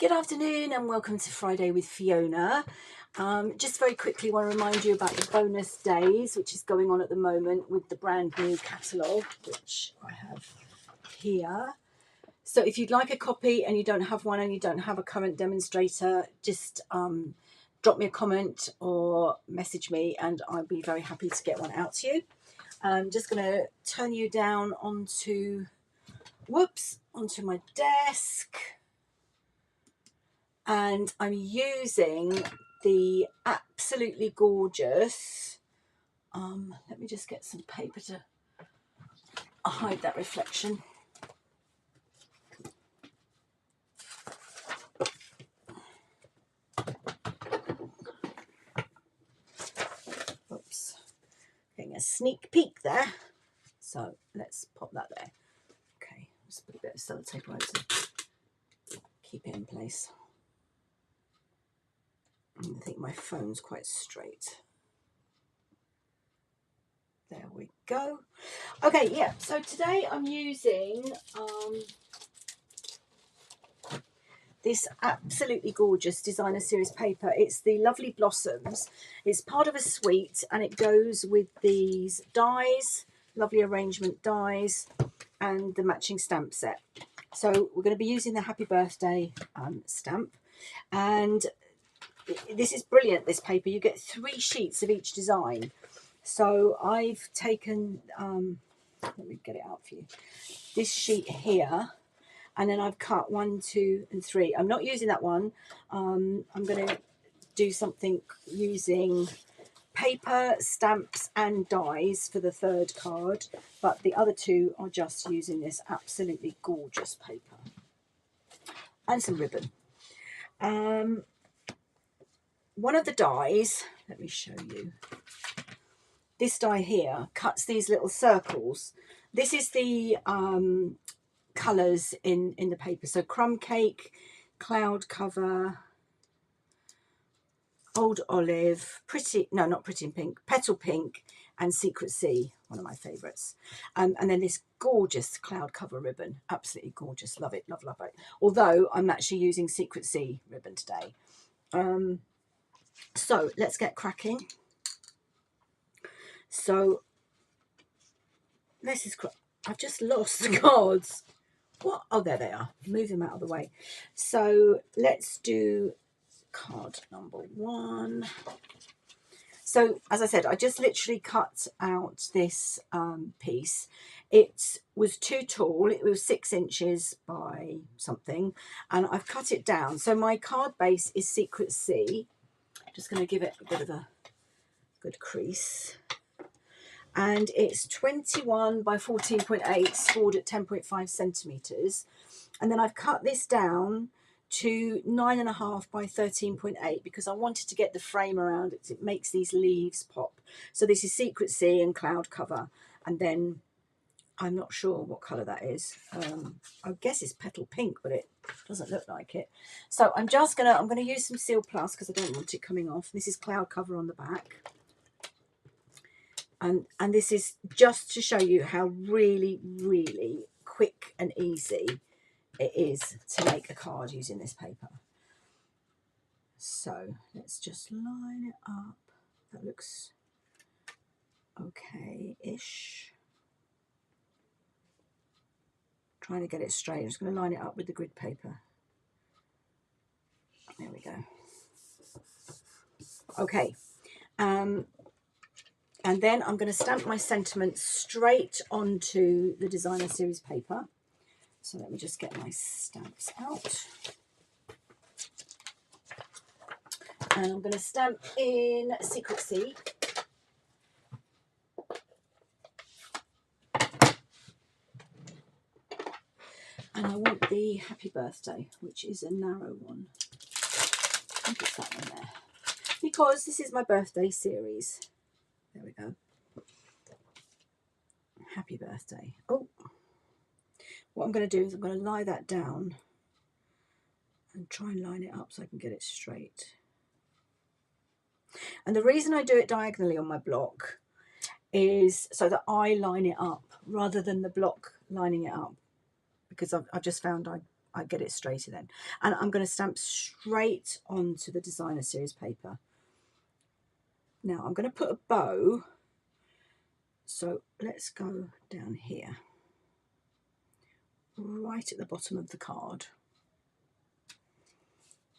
Good afternoon and welcome to Friday with Fiona. Just very quickly want to remind you about the bonus days which is going on at the moment with the brand new catalogue which I have here. So if you'd like a copy and you don't have one and you don't have a current demonstrator, just drop me a comment or message me and I'll be very happy to get one out to you. I'm just going to turn you down onto my desk. And I'm using the absolutely gorgeous, let me just get some paper to hide that reflection. Oops, getting a sneak peek there. So let's pop that there. Okay, just put a bit of sellotape on it to keep it in place. I think my phone's quite straight. There we go. Okay, yeah, so today I'm using this absolutely gorgeous designer series paper. It's the Lovely Blossoms. It's part of a suite and it goes with these dies, lovely arrangement dies, and the matching stamp set. So we're going to be using the Happy Birthday stamp, and this is brilliant, this paper. You get 3 sheets of each design. So I've taken, let me get it out for you, this sheet here, and then I've cut 1, 2, and 3. I'm not using that one. I'm going to do something using paper, stamps, and dies for the 3rd card, but the other 2 are just using this absolutely gorgeous paper and some ribbon. One of the dies, let me show you. This die here cuts these little circles. This is the colours in the paper. So Crumb Cake, Cloud Cover, Old Olive, not Pretty in Pink, Petal Pink, and Secret Sea, one of my favourites. And then this gorgeous Cloud Cover ribbon, absolutely gorgeous, love it, love, love it. Although I'm actually using Secret Sea ribbon today. So let's get cracking. So this is, I've just lost the cards. What? Oh, there they are. Move them out of the way. So let's do card number 1. So as I said, I just literally cut out this piece. It was too tall. It was 6 inches by something, and I've cut it down. So my card base is Secret Sea. I'm just going to give it a bit of a good crease. And it's 21 by 14.8, scored at 10.5 centimetres. And then I've cut this down to 9.5 by 13.8 because I wanted to get the frame around it. It makes these leaves pop. So this is Secret Sea and Cloud Cover. And then I'm not sure what colour that is. I guess it's Petal Pink, but it doesn't look like it. So I'm going to use some Seal Plus because I don't want it coming off. This is Cloud Cover on the back. And this is just to show you how really, really quick and easy it is to make a card using this paper. So let's just line it up. That looks okay-ish. Trying to get it straight. I'm just going to line it up with the grid paper. There we go. Okay. And then I'm going to stamp my sentiments straight onto the designer series paper. So let me just get my stamps out. And I'm going to stamp in Secret Sea. And I want the Happy Birthday, which is a narrow one. I think it's that one there. Because this is my birthday series. There we go. Happy Birthday. Oh, what I'm going to do is I'm going to lie that down and try and line it up so I can get it straight. And the reason I do it diagonally on my block is so that I line it up rather than the block lining it up, because I've just found I I get it straighter then. And I'm going to stamp straight onto the designer series paper. Now I'm going to put a bow, so let's go down here, right at the bottom of the card.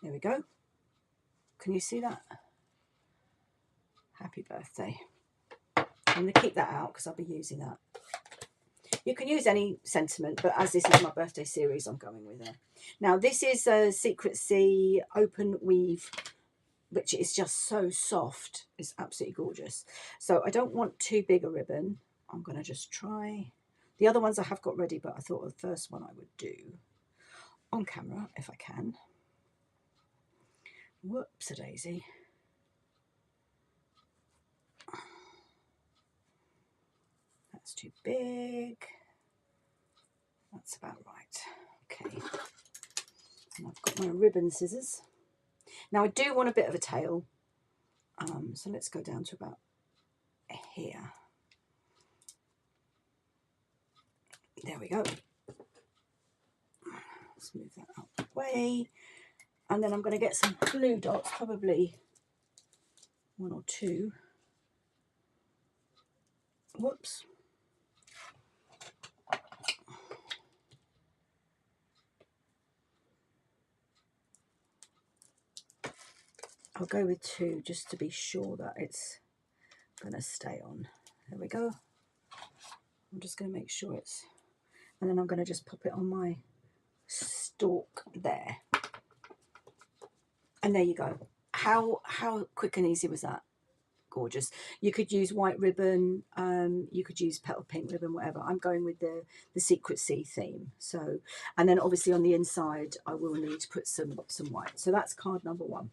There we go. Can you see that? Happy birthday. I'm going to keep that out because I'll be using that. You can use any sentiment, but as this is my birthday series, I'm going with it. Now this is a Secret Sea open weave, which is just so soft. It's absolutely gorgeous. So I don't want too big a ribbon. I'm going to just try. The other ones I have got ready, but I thought the first one I would do on camera if I can. Whoops-a-daisy. That's too big. That's about right. Okay. And I've got my ribbon scissors. Now I do want a bit of a tail. So let's go down to about here. There we go. Let's move that out of the way. And then I'm going to get some glue dots, probably 1 or 2. Whoops. I'll go with 2 just to be sure that it's going to stay on. There we go. I'm just going to make sure it's... And then I'm going to just pop it on my stalk there. And there you go. How quick and easy was that? Gorgeous. You could use white ribbon, you could use petal pink ribbon, whatever. I'm going with the Secret Sea theme. So, and then obviously on the inside I will need to put some white. So that's card number 1.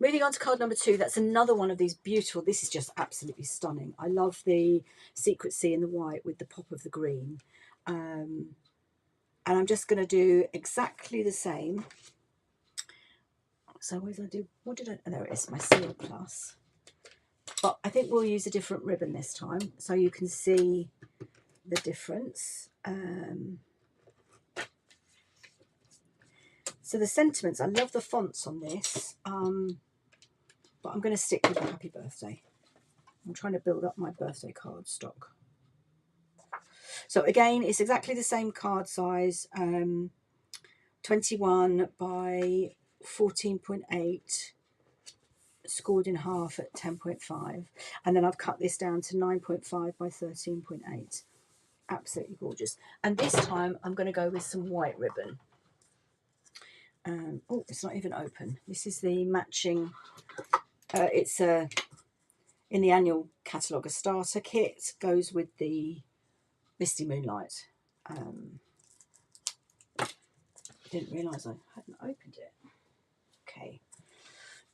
Moving on to card number 2, that's another one of these beautiful, this is just absolutely stunning. I love the Secret Sea in the white with the pop of the green. And I'm just going to do exactly the same. So where did I do, what did I, oh, there it is, my Seal Plus. But I think we'll use a different ribbon this time so you can see the difference. So the sentiments, I love the fonts on this, but I'm going to stick with the happy birthday. I'm trying to build up my birthday card stock. So again, it's exactly the same card size, 21 by 14.8, scored in half at 10.5, and then I've cut this down to 9.5 by 13.8. Absolutely gorgeous. And this time I'm going to go with some white ribbon. Oh, it's not even open. This is the matching, it's in the annual catalogue, a starter kit goes with the Misty Moonlight. Didn't realise I hadn't opened it. Okay,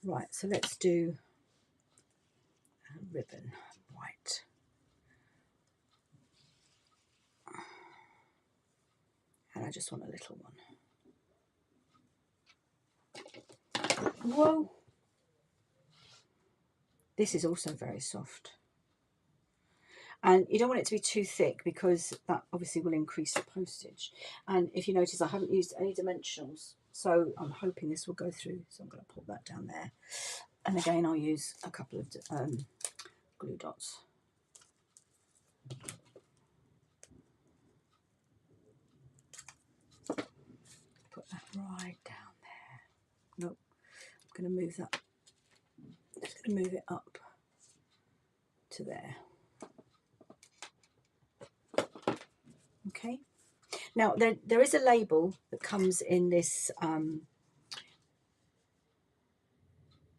right, so let's do ribbon white. And I just want a little one. Whoa! This is also very soft. And you don't want it to be too thick because that obviously will increase the postage. And if you notice, I haven't used any dimensionals, so I'm hoping this will go through. So I'm going to pop that down there. And again, I'll use a couple of glue dots. Put that right down there. Nope. I'm going to move that. I'm just going to move it up to there. Okay. Now there is a label that comes in this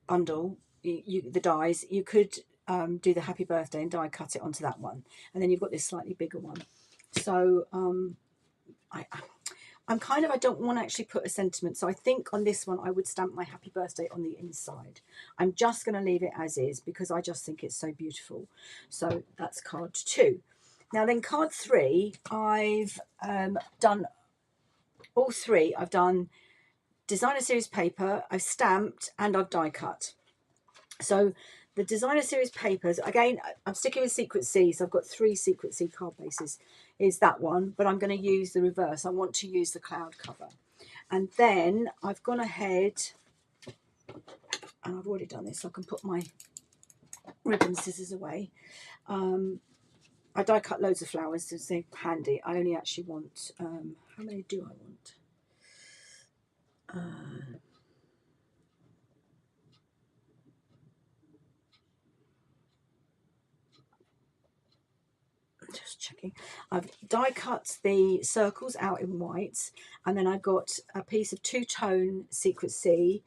bundle. The dies. You could do the happy birthday and die cut it onto that one, and then you've got this slightly bigger one. So I'm kind of, I don't want to actually put a sentiment, so I think on this one I would stamp my happy birthday on the inside. I'm just going to leave it as is because I just think it's so beautiful. So that's card 2. Now then, card 3, I've done all 3. I've done designer series paper, I've stamped, and I've die cut. So the designer series papers, again, I'm sticking with Secret Sea, so I've got 3 Secret Sea card bases. is that one, but I'm going to use the reverse. I want to use the cloud cover. And then I've gone ahead, and I've already done this, so I can put my ribbon scissors away. I die cut loads of flowers, so they're handy. I only actually want, how many do I want? Just checking. I've die cut the circles out in white, and then I got a piece of two-tone Secret Sea.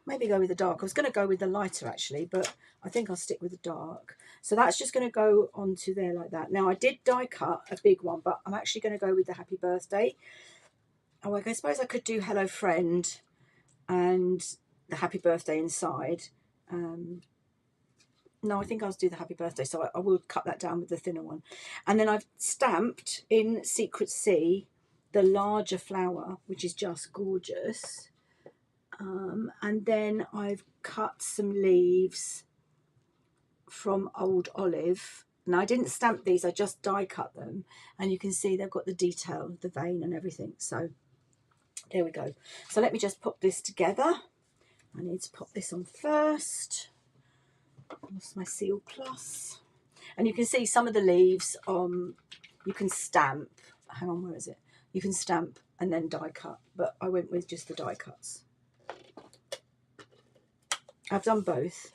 Maybe go with the dark. I was going to go with the lighter actually, but I think I'll stick with the dark. So that's just going to go onto there like that. Now I did die cut a big one, but I'm actually going to go with the happy birthday. Oh, I suppose I could do hello friend and the happy birthday inside. No, I think I'll do the happy birthday, so I will cut that down with the thinner one. And then I've stamped in Secret Sea the larger flower, which is just gorgeous. And then I've cut some leaves from Old Olive. Now I didn't stamp these, I just die cut them, and you can see they've got the detail, the vein and everything. So there we go. So let me just put this together. I need to put this on first. Lost my Seal Plus. And you can see some of the leaves you can stamp. Hang on, where is it? You can stamp and then die cut, but I went with just the die cuts. I've done both.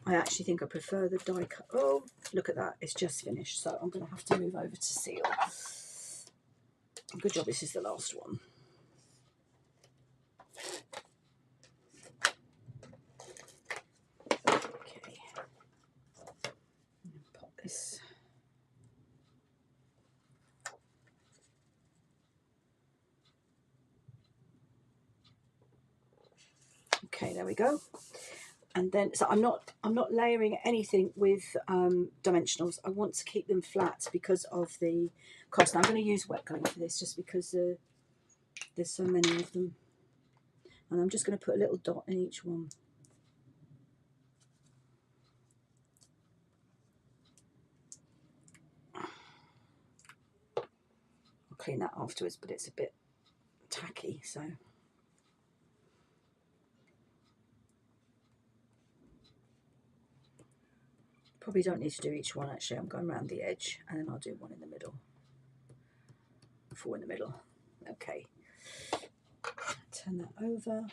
I actually think I prefer the die cut. Oh, look at that. It's just finished. So I'm going to have to move over to Seal. Good job this is the last one. Okay. Pop this. Okay, there we go. And then, so I'm not layering anything with dimensionals. I want to keep them flat because of the cost. Now, I'm going to use wet glue for this just because there's so many of them. And I'm just going to put a little dot in each one. I'll clean that afterwards, but it's a bit tacky, so. Probably don't need to do each one actually. I'm going around the edge and then I'll do one in the middle. 4 in the middle. Okay. Turn that over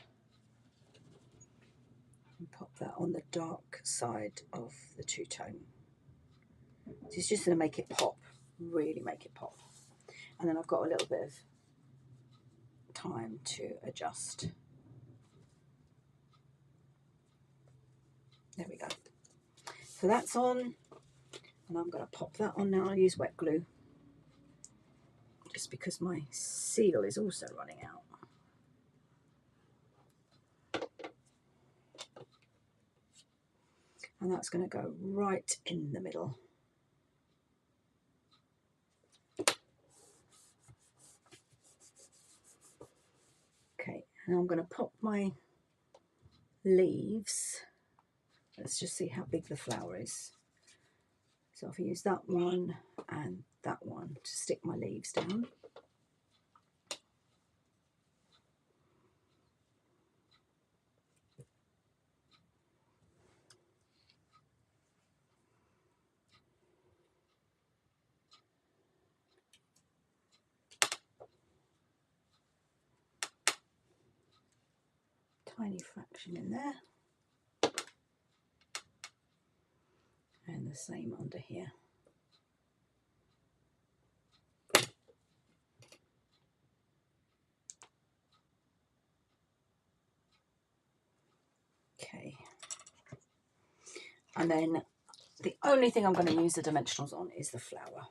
and pop that on the dark side of the two-tone. It's just going to make it pop, really make it pop. And then I've got a little bit of time to adjust. There we go. So that's on, and I'm going to pop that on now. I'll use wet glue just because my seal is also running out. And that's going to go right in the middle. Okay, and I'm going to pop my leaves. Let's just see how big the flower is. So if I use that one and that one to stick my leaves down. Tiny fraction in there. And the same under here. Okay. And then the only thing I'm going to use the dimensionals on is the flower.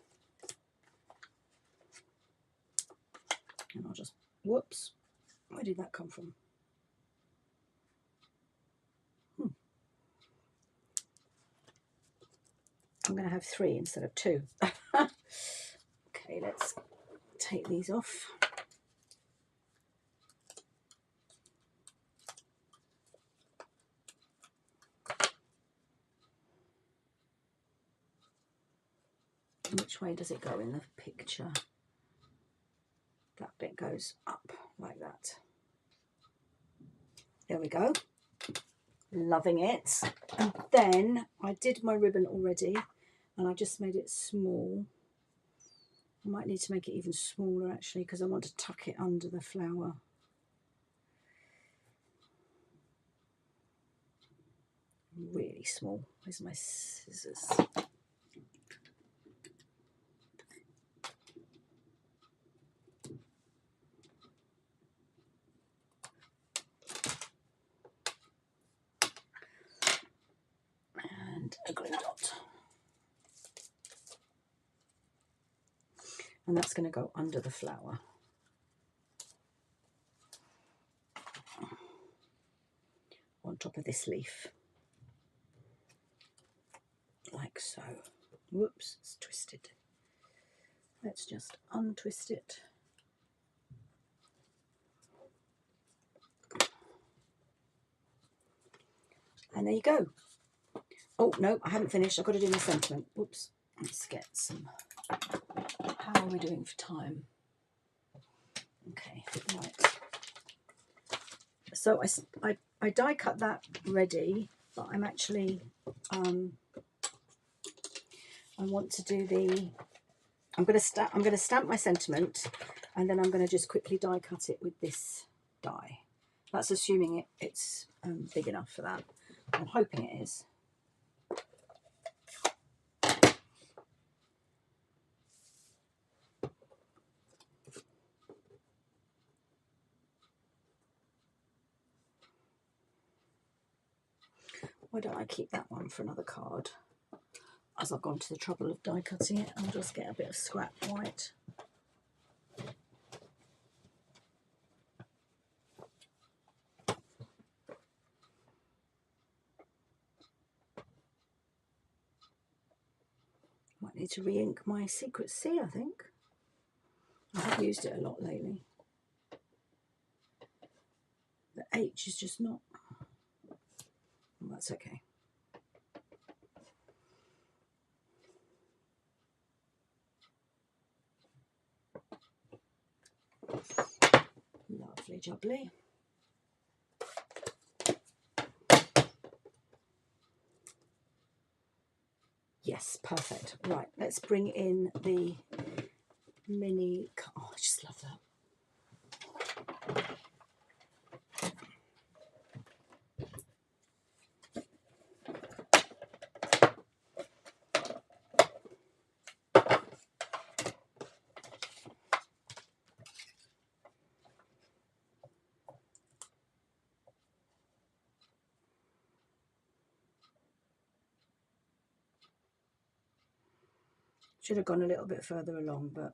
And I'll just, whoops, where did that come from? I'm going to have 3 instead of 2. Okay, let's take these off. Which way does it go in the picture? That bit goes up like that. There we go. Loving it. And then I did my ribbon already and I just made it small. I might need to make it even smaller actually because I want to tuck it under the flower. Really small. Where's my scissors? And a glue dot. And that's going to go under the flower. On top of this leaf. Like so. Whoops, it's twisted. Let's just untwist it. And there you go. Oh, no, I haven't finished. I've got to do my sentiment. Whoops. Let's get some. How are we doing for time? Okay, right. So I die cut that ready, but I'm actually, I want to do the, I'm going to stamp my sentiment and then I'm going to just quickly die cut it with this die. That's assuming it's big enough for that. I'm hoping it is. Why don't I keep that one for another card? As I've gone to the trouble of die cutting it, I'll just get a bit of scrap white. Might need to re-ink my Secret C, I think. I have used it a lot lately. The H is just not. Well, that's okay. Lovely jubbly. Yes, perfect. Right, let's bring in the mini. Oh, I just love that. Should have gone a little bit further along, but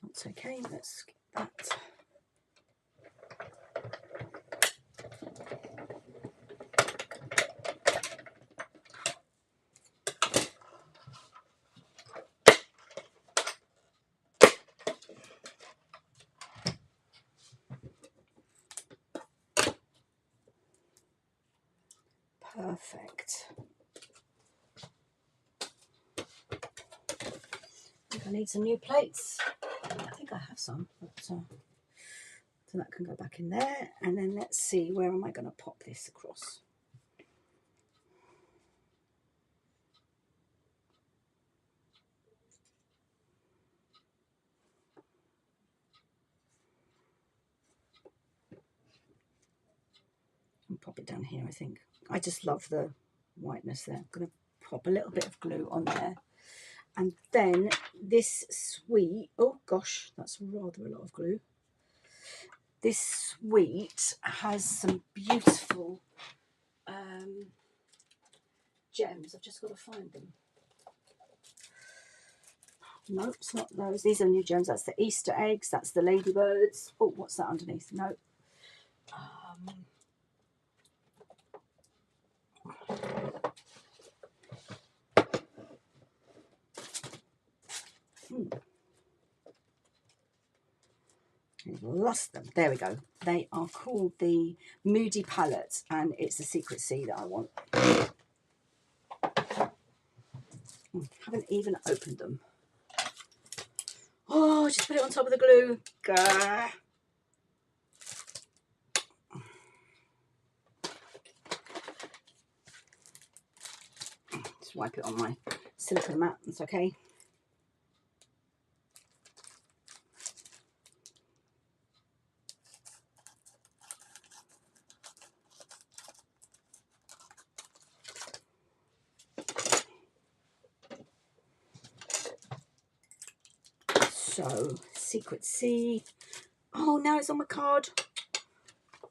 that's okay. Let's get that. Perfect. I think I need some new plates. I think I have some, but so that can go back in there. And then let's see, where am I going to pop this across? I'll pop it down here, I think. I just love the whiteness there. I'm going to pop a little bit of glue on there. And then this sweet, oh gosh, that's rather a lot of glue. This sweet has some beautiful gems. I've just got to find them. No, it's not those. These are new gems. That's the Easter eggs. That's the ladybirds. Oh, what's that underneath? No. lost them. There we go. They are called the Moody Palette, and it's the Secret Sea that I want. Haven't even opened them. Oh, just put it on top of the glue. Gah. Just wipe it on my silicone mat. It's okay. So, Secret Sea. Oh, now it's on my card.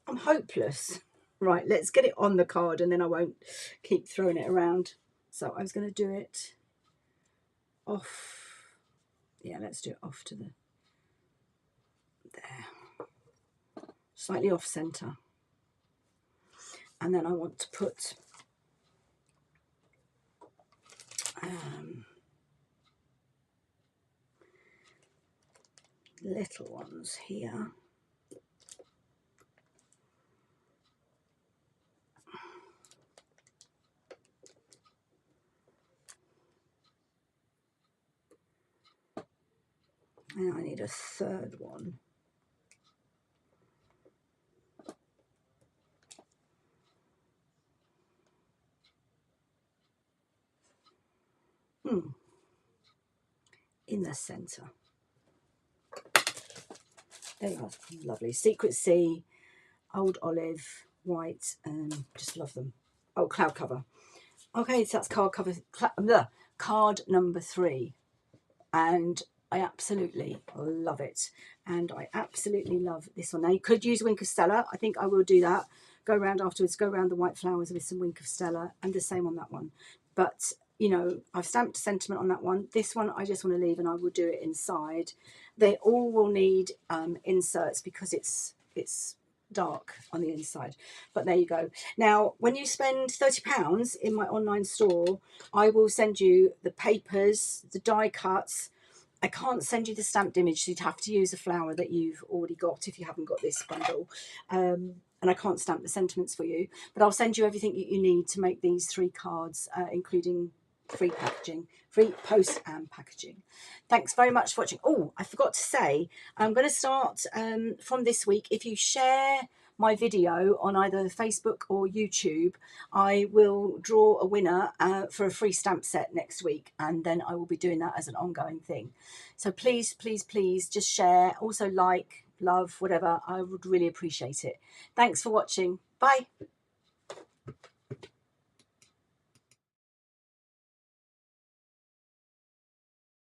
I'm hopeless. Right, let's get it on the card and then I won't keep throwing it around. So I was going to do it off. Yeah, let's do it off to the there. Slightly off centre. And then I want to put little ones here. And I need a third one. In the centre. There you are. Lovely. Secret Sea, Old Olive, White, just love them. Oh, cloud cover. Okay, so that's card cover. Card number 3. And I absolutely love it. And I absolutely love this one. Now, you could use Wink of Stella. I think I will do that. Go around afterwards, go around the white flowers with some Wink of Stella, and the same on that one. But, you know, I've stamped sentiment on that one. This one I just want to leave, and I will do it inside. They all will need inserts because it's dark on the inside, but there you go. Now, when you spend £30 in my online store, I will send you the papers, the die cuts. I can't send you the stamped image, so you'd have to use a flower that you've already got if you haven't got this bundle. And I can't stamp the sentiments for you, but I'll send you everything that you need to make these 3 cards, including free packaging, free post and packaging. Thanks very much for watching. Oh, I forgot to say, I'm going to start from this week. If you share my video on either Facebook or YouTube, I will draw a winner for a free stamp set next week, and then I will be doing that as an ongoing thing. So please, please, please just share. Also like, love, whatever. I would really appreciate it. Thanks for watching. Bye.